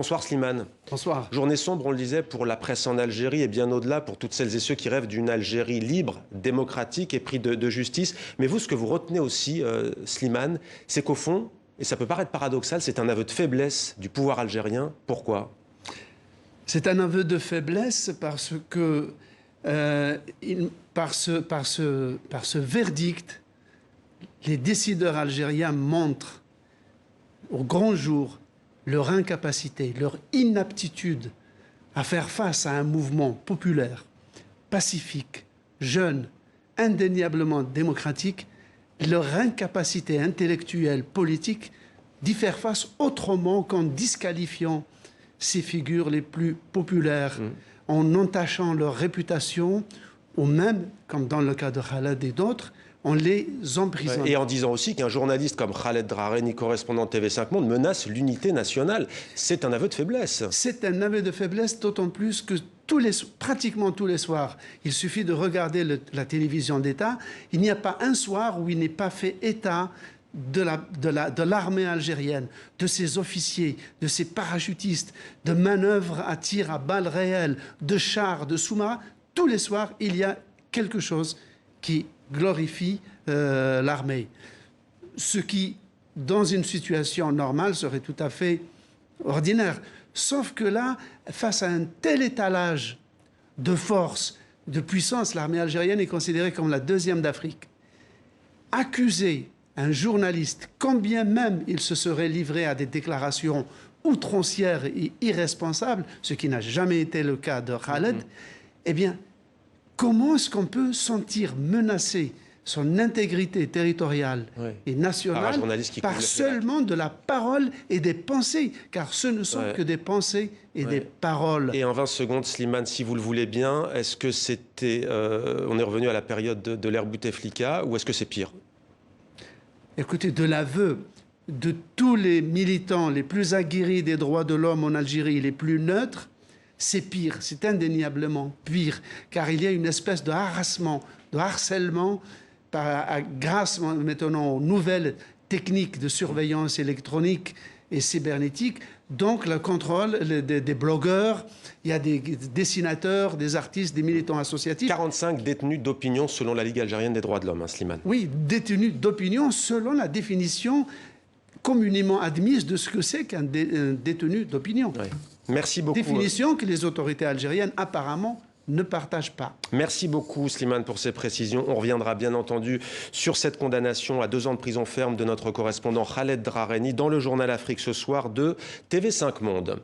Bonsoir Slimane. Bonsoir. Journée sombre, on le disait, pour la presse en Algérie et bien au-delà pour toutes celles et ceux qui rêvent d'une Algérie libre, démocratique et pris de justice. Mais vous, ce que vous retenez aussi, Slimane, c'est qu'au fond, et ça peut paraître paradoxal, c'est un aveu de faiblesse du pouvoir algérien. Pourquoi ? C'est un aveu de faiblesse parce que par ce verdict, les décideurs algériens montrent au grand jour leur incapacité, leur inaptitude à faire face à un mouvement populaire, pacifique, jeune, indéniablement démocratique, leur incapacité intellectuelle, politique, d'y faire face autrement qu'en disqualifiant ces figures les plus populaires, en entachant leur réputation, ou même, comme dans le cas de Khaled et d'autres, en les emprisonnant. Et en disant aussi qu'un journaliste comme Khaled Drareni, correspondant de TV5 Monde, menace l'unité nationale. C'est un aveu de faiblesse. C'est un aveu de faiblesse, d'autant plus que pratiquement tous les soirs, il suffit de regarder la télévision d'État, il n'y a pas un soir où il n'est pas fait état de l'armée algérienne, de ses officiers, de ses parachutistes, de manœuvres à tir à balles réelles, de chars, de sous-marins. Tous les soirs, il y a quelque chose qui glorifie l'armée. Ce qui, dans une situation normale, serait tout à fait ordinaire. Sauf que là, face à un tel étalage de force, de puissance, l'armée algérienne est considérée comme la deuxième d'Afrique. Accuser un journaliste, quand bien même il se serait livré à des déclarations outrancières et irresponsables, ce qui n'a jamais été le cas de Khaled, eh bien, comment est-ce qu'on peut sentir menacé son intégrité territoriale et nationale par seulement de la parole et des pensées, car ce ne sont que des pensées et des paroles. Et en 20 secondes, Slimane, si vous le voulez bien, est-ce que c'était... on est revenu à la période de l'ère Bouteflika ou est-ce que c'est pire ? Écoutez, de l'aveu de tous les militants les plus aguerris des droits de l'homme en Algérie, les plus neutres, c'est pire, c'est indéniablement pire, car il y a une espèce de harassement, de harcèlement, grâce maintenant aux nouvelles techniques de surveillance électronique et cybernétique, donc le contrôle des blogueurs, il y a des dessinateurs, des artistes, des militants associatifs. 45 détenus d'opinion selon la Ligue algérienne des droits de l'homme, Slimane. Oui, détenus d'opinion selon la définition communément admise de ce que c'est qu'un détenu d'opinion. Merci beaucoup. Définition que les autorités algériennes apparemment ne partagent pas. Merci beaucoup Slimane pour ces précisions. On reviendra bien entendu sur cette condamnation à 2 ans de prison ferme de notre correspondant Khaled Drareni dans le journal Afrique ce soir de TV5 Monde.